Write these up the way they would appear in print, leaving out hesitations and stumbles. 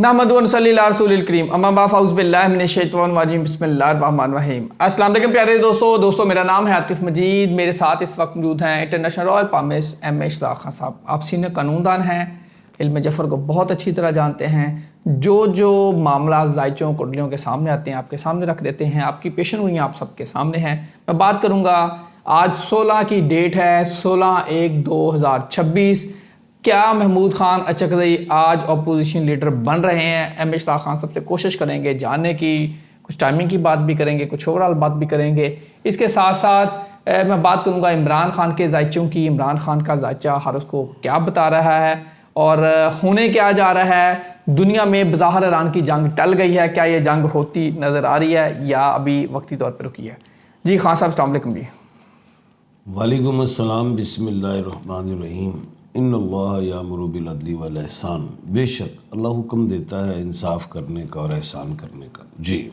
नहमदु व नसल्ली अला रसूलिल करीम अम्मा बाद फ़अऊज़ु बिल्लाहि मिनश शैतानिर रजीम बिस्मिल्लाहिर रहमानिर रहीम। अस्सलाम वालेकुम प्यारे दोस्तों मेरा नाम है आतिफ मजीद। मेरे साथ इस वक्त मौजूद हैं international royal palmist M Ishtaq Khan साहब। आप सीनियर कानूनदान हैं, इल्म जफ़र को बहुत अच्छी तरह जानते हैं। जो मामला जायचों कुंडलियों के सामने आते हैं आपके सामने रख देते हैं, आपकी पेशन हुई आप सबके सामने हैं। मैं बात करूँगा, आज 16 की डेट है, 16/1/2026। क्या महमूद खान अचकज़ई आज अपोजिशन लीडर बन रहे हैं? एम इशताक खान सबसे कोशिश करेंगे जानने की, कुछ टाइमिंग की बात भी करेंगे, कुछ ओवरऑल बात भी करेंगे। इसके साथ साथ मैं बात करूंगा इमरान खान के जायचों की। इमरान खान का जायचा हर उसको क्या बता रहा है और होने क्या जा रहा है। दुनिया में बज़ाहिर ईरान की जंग टल गई है, क्या ये जंग होती नज़र आ रही है या अभी वक्ती तौर पर रुकी है? जी खान साहब अस्सलाम वालेकुम। जी वालेकुम अस्सलाम। बिस्मिल्लाहिर्रहमानिर्रहीम। इन्नल्लाह यामुरु बिल अदली वल ihsan। बेशक अल्लाह हुक्म देता है इंसाफ करने का और एहसान करने का। जी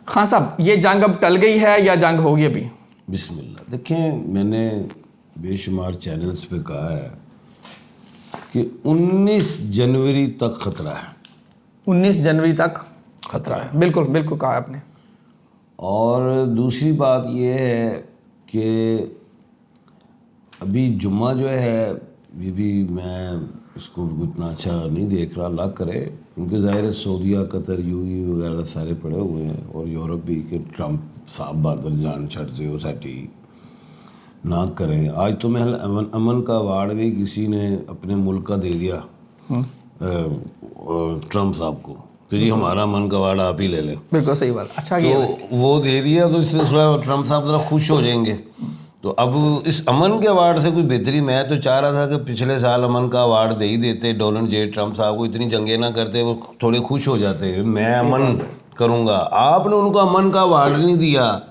खान साहब, ये जंग अब टल गई है या जंग होगी अभी? बिस्मिल्लाह। देखें, मैंने बेशुमार चैनल्स पे कहा है कि 19 जनवरी तक ख़तरा है। 19 जनवरी तक ख़तरा है, बिल्कुल बिल्कुल कहा आपने। और दूसरी बात यह है कि अभी जुम्मा जो है भी मैं इसको उतना अच्छा नहीं देख रहा, अल्लाह करे, क्योंकि ज़ाहिर है सऊदीया, कतर, यूएई वगैरह सारे पड़े हुए हैं, और यूरोप भी कि ट्रंप साहब बादल जान छड़ जो साटी ना करें। आज तो महल अमन का अवार्ड भी किसी ने अपने मुल्क का दे दिया ट्रंप साहब को, तो जी हमारा अमन का अवार्ड आप ही ले लें। बिल्कुल सही बात, अच्छा तो वो दे दिया, तो इससे थोड़ा ट्रंप साहब ज़रा खुश हो जाएंगे। तो अब इस अमन के अवार्ड से कोई बेहतरी, मैं तो चाह रहा था कि पिछले साल अमन का अवार्ड दे ही देते, डोनाल्ड जे ट्रंप साहब को इतनी जंगें ना करते, वो थोड़े खुश हो जाते, मैं अमन करूँगा। आपने उनको अमन का अवार्ड नहीं दिया,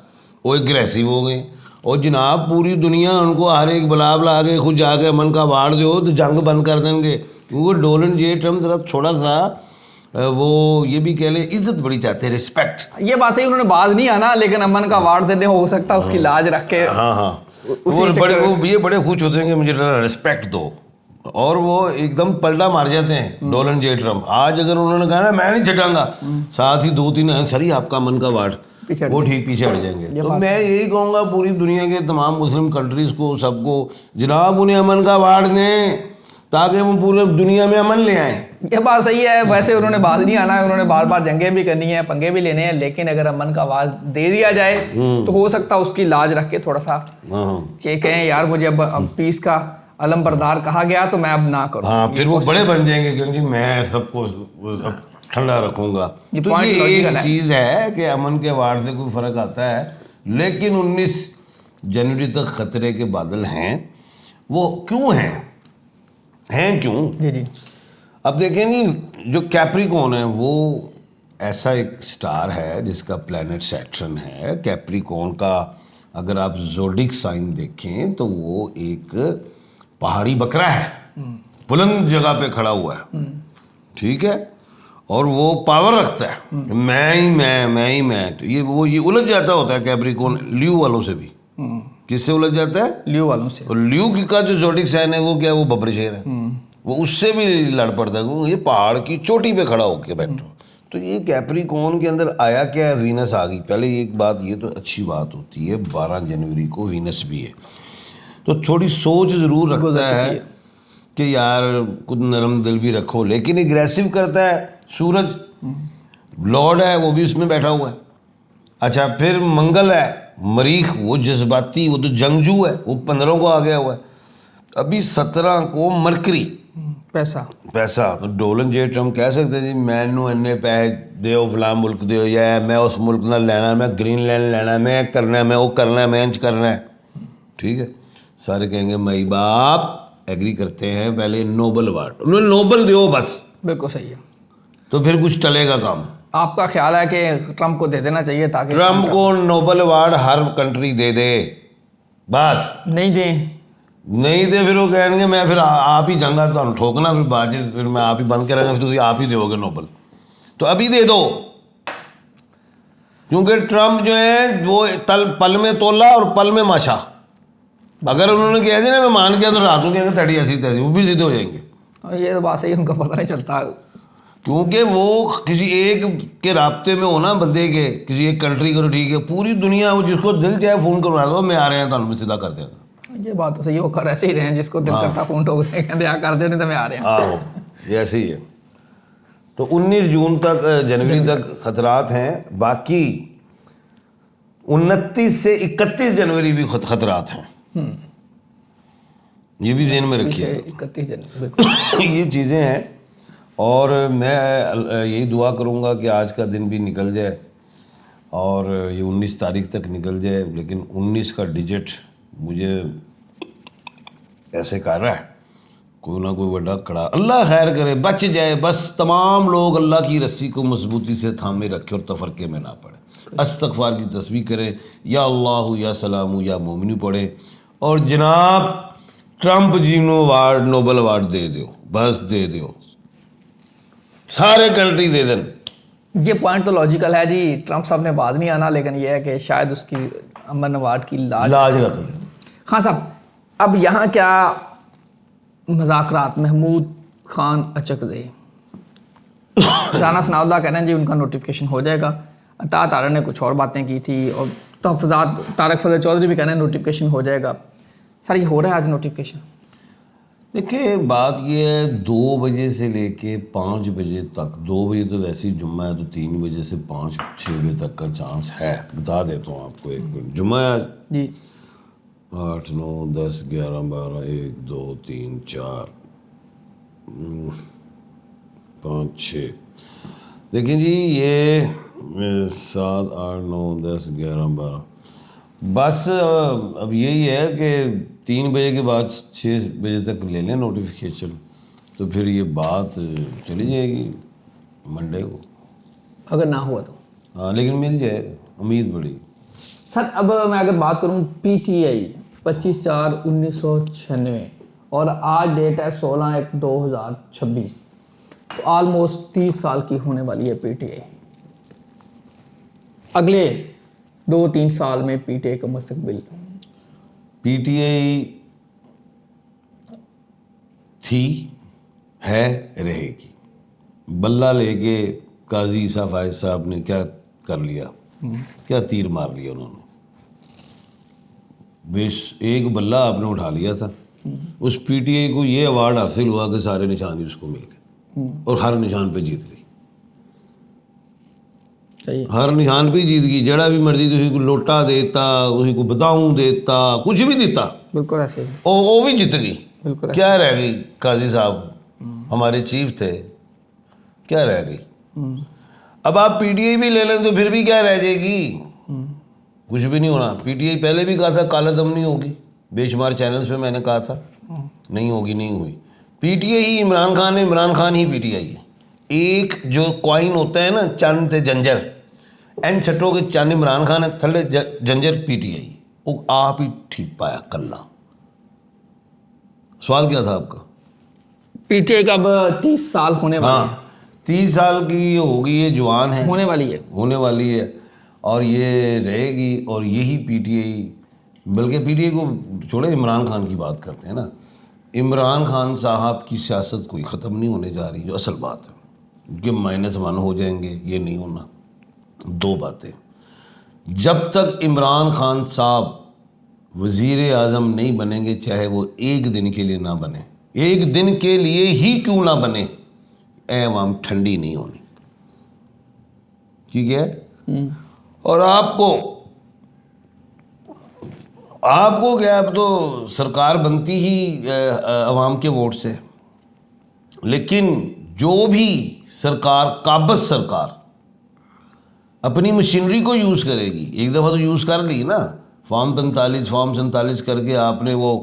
वो एग्रेसिव हो गए। और जनाब पूरी दुनिया उनको हर एक बुला के खुद जाके अमन का अवार्ड दो तो जंग बंद कर देंगे, क्योंकि डोनाल्ड जे ट्रंप जरा थोड़ा सा वो ये भी कह ले इज्जत बड़ी चाहते हैं, रिस्पेक्ट। ये बात सही, उन्होंने बाज नहीं आना, लेकिन अमन का अवार्ड देने हो सकता है उसकी लाज रख के। हाँ वो बड़े खुश होते हैं कि मुझे रिस्पेक्ट दो, और वो एकदम पलटा मार जाते हैं डोनाल्ड जे ट्रंप। आज अगर उन्होंने कहा ना मैं नहीं छटाऊंगा, साथ ही 2-3 सर ही आपका अमन का अवार्ड, वो ठीक पीछे हट जाएंगे। तो मैं यही कहूँगा पूरी दुनिया के तमाम मुस्लिम कंट्रीज़ को, सबको, जनाब उन्हें अमन का अवार्ड दें ताकि वो पूरे दुनिया में अमन ले आएँ। ये बात सही है। वैसे उन्होंने बाज नहीं आना, उन्होंने बार बार जंगें भी करनी है, पंगे भी लेने हैं, लेकिन अगर अमन का आवाज़ दे दिया जाए तो हो सकता है उसकी लाज रख के थोड़ा सा कि कहें यार मुझे अब पीस का अलम बरदार कहा गया तो मैं अब ना करूँ। हाँ, फिर वो बड़े बन जाएंगे क्योंकि मैं सबको ठंडा रखूँगा। तो ये एक चीज़ है कि अमन के अवार्ड से कोई फ़र्क आता है, लेकिन 19 जनवरी तक ख़तरे के बादल हैं। वो क्यों हैं क्यों? जी अब देखें नहीं, जो कैप्रिकॉर्न है वो ऐसा एक स्टार है जिसका प्लैनेट सैटर्न है। कैप्रिकॉर्न का अगर आप ज़ोडिक साइन देखें तो वो एक पहाड़ी बकरा है, बुलंद जगह पे खड़ा हुआ है, ठीक है, और वो पावर रखता है, मैं ही मैं। ये उलझ जाता होता है कैप्रिकॉर्न ल्यू वालों से भी। किससे उलझ जाता है? ल्यू वालों से। और ल्यू का जो ज़ोडिक साइन है वो क्या है? वो बब्बर शेर है, वो उससे भी लड़ पड़ता है क्योंकि ये पहाड़ की चोटी पे खड़ा होके बैठो। तो ये कैप्रिकॉर्न के अंदर आया क्या है? वीनस आ गई। पहले एक बात, ये तो अच्छी बात होती है 12 जनवरी को वीनस भी है, तो थोड़ी सोच ज़रूर रखता है कि यार कुछ नरम दिल भी रखो, लेकिन एग्रेसिव करता है। सूरज लॉर्ड है, वो भी उसमें बैठा हुआ है। अच्छा, फिर मंगल है, मरीख, वो जज्बाती, वो तो जंगजू है, वो 15 को आ गया हुआ है। अभी 17 को मरकरी, पैसा। तो डोनाल्ड जे ट्रंप कह सकते जी मैनू इन्ने पैसे दो, फलां मुल्क दो, या मैं उस मुल्क ना लेना, मैं ग्रीनलैंड लेना, मैं करना है, मैं वो करना है, मैं इंच करना है, ठीक है। सारे कहेंगे मई बाप एग्री करते हैं, पहले नोबल अवार्ड उन्होंने नोबल दो बस। बिल्कुल सही है, तो फिर कुछ टलेगा काम। आपका ख्याल है कि ट्रंप को दे देना चाहिए ताकि ट्रंप को नोबल अवार्ड हर कंट्री दे दे, बस। नहीं दे फिर वो कहेंगे मैं फिर आप ही जाऊंगा तो ठोकना, फिर बाद फिर मैं आप ही बंद करेंगे, फिर तो आप ही दोगे नोबल। तो अभी दे दो, क्योंकि ट्रंप जो है वो पल में तोला और पल में माशा। अगर उन्होंने कह दिया ना मैं मान गया तो रातों के तड़ी ऐसी तैसी, वो भी सीधे हो जाएंगे। ये तो बात सही, उनका पता नहीं चलता। کیونکہ وہ کسی ایک کے رابطے میں ہونا بندے کے, کسی ایک کنٹری کو ٹھیک ہے, پوری دنیا وہ جس کو دل چاہے فون کروا دو, میں آ رہے ہیں تو سیدھا کر دے گا. یہ بات تو صحیح, وہ کر ایسے ہی رہے ہیں, جس کو دل کرتا فون ٹوک دیں, کہتے ہیں کر دے, نہیں تو میں آ رہے ہیں. آہو یہ ایسے ہی ہے. تو 19 جون تک, جنوری تک خطرات ہیں, باقی 29 سے 31 جنوری بھی خطرات ہیں, یہ بھی ذہن میں رکھیے. 31 جنوری بالکل یہ چیزیں ہیں, اور میں یہی دعا کروں گا کہ آج کا دن بھی نکل جائے اور یہ 19 تاریخ تک نکل جائے. لیکن 19 کا ڈیجٹ مجھے ایسے کر رہا ہے, کوئی نہ کوئی بڑا کڑا, اللہ خیر کرے, بچ جائے بس. تمام لوگ اللہ کی رسی کو مضبوطی سے تھامے رکھے اور تفرقے میں نہ پڑے. استغفار کی تسبیح کرے, یا اللہ یا سلام یا مومنی پڑھے, اور جناب ٹرمپ جی نو اوارڈ, نوبل اوارڈ دے دیو, بس دے دیو, سارے کنٹری دے دیں. یہ پوائنٹ تو لاجیکل ہے جی, ٹرمپ صاحب نے بعد نہیں آنا, لیکن یہ ہے کہ شاید اس کی امن اوارڈ کی لاج رکھ لیں. خان صاحب, اب یہاں کیا مذاکرات, محمود خان اچکزئی, رانا ثناء اللہ کہہ رہے ہیں جی ان کا نوٹیفیکیشن ہو جائے گا. عطا طارق نے کچھ اور باتیں کی تھی, اور تحفظات طارق فضل چودھری بھی کہہ رہے ہیں نوٹیفیکیشن ہو جائے گا. سر یہ ہو رہا ہے آج نوٹیفیکیشن؟ دیکھیں بات یہ ہے, 2 بجے سے لے کے 5 بجے تک, 2 بجے تو ویسے ہی جمعہ ہے تو 3 بجے سے 5-6 بجے تک کا چانس ہے. بتا دیتا ہوں آپ کو, ایک منٹ, جمعہ ہے جی, 8 9 10 11 12 1 2 3 4 5 6. دیکھیں جی یہ 7 8 9 10 11 12, بس اب یہی ہے کہ 3 بجے کے بعد 6 بجے تک لے لیں نوٹیفیکیشن, تو پھر یہ بات چلی جائے گی منڈے کو, اگر نہ ہوا تو. ہاں لیکن مل جائے, امید بڑی. سر اب میں اگر بات کروں پی ٹی آئی 25/4/1996, اور آج ڈیٹ ہے 16/1/2026, تو آلموسٹ 30 سال کی ہونے والی ہے پی ٹی آئی. اگلے 2-3 سال میں پی ٹی آئی کا مستقبل, پی ٹی آئی تھی, ہے, رہے گی. بلہ لے کے قاضی عیسیٰ فائز صاحب نے کیا کر لیا, کیا تیر مار لیا انہوں نے. ایک بلہ آپ نے اٹھا لیا تھا. اس پی ٹی آئی کو یہ ایوارڈ حاصل ہوا کہ سارے نشان ہی اس کو مل گئے, اور ہر نشان پہ جیت گئی. ہر نشان پہ جیت گئی. جڑا بھی مرضی کسی کو لوٹا دیتا, کسی کو بتاؤں دیتا, کچھ بھی دیتا, بالکل ایسے ہی, وہ بھی جیت گئی. بالکل کیا رہ گئی, قاضی صاحب ہمارے چیف تھے, کیا رہ گئی. اب آپ پی ٹی آئی بھی لے لیں تو پھر بھی کیا رہ جائے گی, کچھ بھی نہیں ہونا. پی ٹی آئی پہلے بھی کہا تھا کالا دم نہیں ہوگی, بے شمار چینلز پہ میں نے کہا تھا نہیں ہوگی, نہیں ہوئی. پی ٹی آئی ہی عمران خان ہے, عمران خان ہی پی ٹی آئی ہے. ایک جو کوائن ہوتا ہے نا, چند تے جنجر, این چھٹوں کے چند عمران خان ہے, تھلے جنجر پی ٹی آئی, وہ آپ ہی ٹھیک پایا کلّا. سوال کیا تھا آپ کا؟ پی ٹی آئی کا اب 30 سال ہونے والا ہے. 30 سال کی ہوگی, یہ جوان ہے, ہونے والی ہے, اور یہ رہے گی. اور یہی پی ٹی آئی, بلکہ پی ٹی آئی کو چھوڑے, عمران خان کی بات کرتے ہیں نا. عمران خان صاحب کی سیاست کوئی ختم نہیں ہونے جا رہی, جو اصل بات ہے, کہ -1 ہو جائیں گے, یہ نہیں ہونا. 2 باتیں, جب تک عمران خان صاحب وزیر اعظم نہیں بنیں گے, چاہے وہ 1 دن کے لیے نہ بنے, 1 دن کے لیے ہی کیوں نہ بنے, اے عوام ٹھنڈی نہیں ہونی. ٹھیک ہے. اور آپ کو کیا, اب تو سرکار بنتی ہی عوام کے ووٹ سے, لیکن جو بھی سرکار, قابض سرکار اپنی مشینری کو یوز کرے گی, ایک دفعہ تو یوز کر لی نا, فارم 47 کر کے آپ نے وہ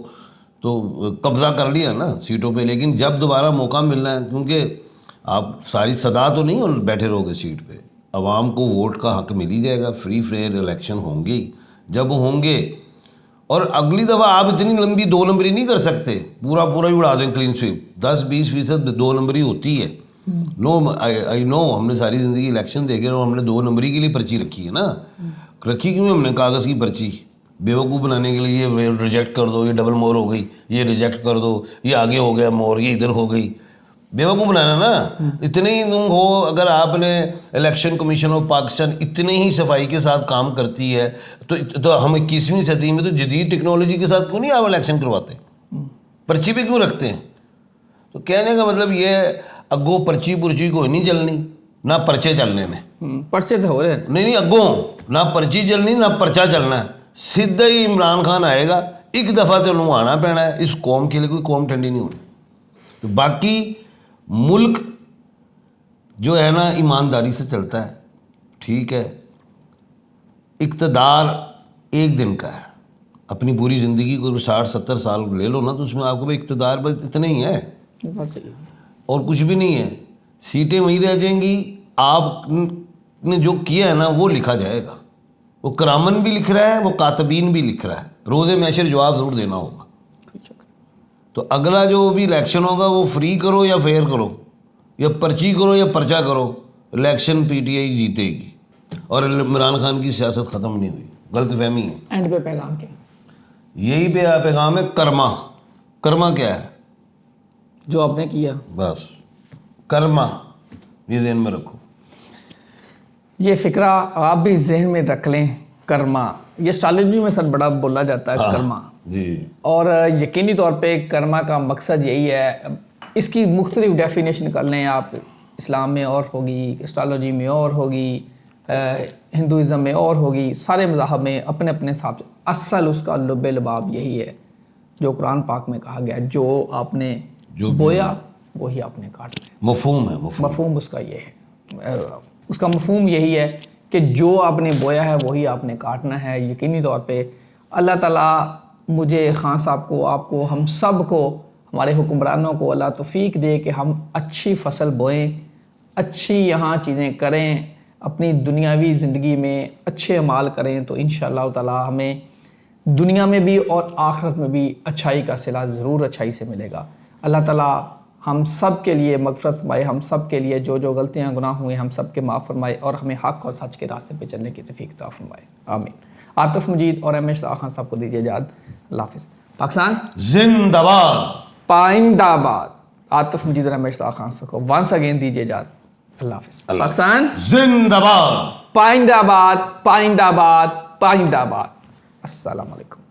تو قبضہ کر لیا نا سیٹوں پہ. لیکن جب دوبارہ موقع ملنا ہے, کیونکہ آپ ساری صدا تو نہیں بیٹھے رہو گے سیٹ پہ, عوام کو ووٹ کا حق مل ہی جائے گا. فری فیئر الیکشن ہوں گے, جب ہوں گے. اور اگلی دفعہ آپ اتنی لمبی 2 نمبری نہیں کر سکتے, پورا ہی اڑا دیں کلین سویپ. 10-20% 2 نمبری ہوتی ہے. آئی نو, ہم نے ساری زندگی الیکشن دیکھے, اور ہم نے 2 نمبری کے لیے پرچی رکھی ہے نا. رکھی کیوں ہم نے کاغذ کی پرچی, بیوقوف بنانے کے لیے. یہ ریجیکٹ کر دو, یہ ڈبل مور ہو گئی, یہ ریجیکٹ کر دو, یہ آگے ہو گیا مور, یہ ادھر ہو گئی. बेवकूफ़ बनाना ना। इतने ही तुम हो, अगर आपने इलेक्शन कमीशन ऑफ पाकिस्तान इतने ही सफाई के साथ काम करती है तो हम 21वीं सदी में तो जदीद टेक्नोलॉजी के साथ क्यों नहीं आप इलेक्शन करवाते, पर्ची पे क्यों रखते हैं? तो कहने का मतलब ये है अगो पर्ची पुर्ची कोई नहीं जलनी, ना पर्चे चलने ने। पर्चे तो हो रहे हैं। नहीं अगों ना पर्ची चलनी ना पर्चा चलना है, सीधा ही इमरान खान आएगा, एक दफ़ा तो उन्होंने आना पैना है। इस कौम के लिए कोई कौम ठंडी नहीं होनी। तो बाकी मुल्क जो है ना ईमानदारी से चलता है, ठीक है। इक़्तिदार एक दिन का है, अपनी पूरी ज़िंदगी को 60-70 साल ले लो ना, तो उसमें आपको भाई इक़्तिदार बस इतने ही है और कुछ भी नहीं है। सीटें वहीं रह जाएंगी, आपने जो किया है ना वो लिखा जाएगा। वो करामन भी लिख रहा है, वो कातबीन भी लिख रहा है, रोज़े मैशर जवाब ज़रूर देना होगा। तो अगला जो भी इलेक्शन होगा वो फ्री करो या फेयर करो, या पर्ची करो या पर्चा करो, इलेक्शन पीटीआई जीतेगी और इमरान खान की सियासत ख़त्म नहीं हुई। गलत फहमी है। एंड पे पैगाम क्या? यही पे पैगाम है, कर्मा। कर्मा क्या है? जो आपने किया, बस कर्मा, ये ज़हन में रखो। ये फिक्रा आप भी जहन में रख लें। कर्मा, ये एस्ट्रोलॉजी में सर बड़ा बोला जाता है। कर्मा जी। और यकीनी तौर पे कर्मा का मकसद यही है। इसकी मुख्तलिफ डेफिनेशन कर लें आप, इस्लाम में और होगी, एस्ट्रोलॉजी में और होगी, हिंदुज़म में और होगी, सारे मज़ाहब में अपने अपने हिसाब से। असल उसका लुब लबाब यही है जो कुरान पाक में कहा गया, जो आपने जो बोया वही आपने काटना है। मफहूम है, मफहूम उसका ये है, उसका मफहूम यही है कि जो आपने बोया है वही आपने काटना है। यकीनी तौर पे अल्लाह ताला मुझे, खान साहब को, आपको, हम सब को, हमारे हुक्मरानों को अल्लाह तौफीक दे कि हम अच्छी फसल बोएं, अच्छी यहाँ चीज़ें करें, अपनी दुनियावी ज़िंदगी में अच्छे अमाल करें, तो इंशाअल्लाह ताला हमें दुनिया में भी और आखिरत में भी अच्छाई का सिला ज़रूर अच्छाई से मिलेगा। अल्लाह ताला हम सब के लिए मग़फ़िरत फरमाए, हम सब के लिए जो जो गलतियाँ गुनाह हुए हम सब के माफ़ फरमाए और हमें हक़ और सच के रास्ते पे चलने की तौफ़ीक अता फरमाए। आमीन। आतिफ़ मजीद और एम एच खान साहब को दीजिए इजाज़त। अल्लाह हाफ़िज़। पाकिस्तान जिंदाबाद, पाइंदाबाद। आतिफ़ मजीद और एम एच खान साहब को वंस अगेन दीजिए इजाज़त। अल्लाह हाफ़िज़। पाकिस्तान जिंदाबाद, पाइंदाबाद, पाइंदाबाद, पाइंदाबाद। अस्सलाम वालेकुम।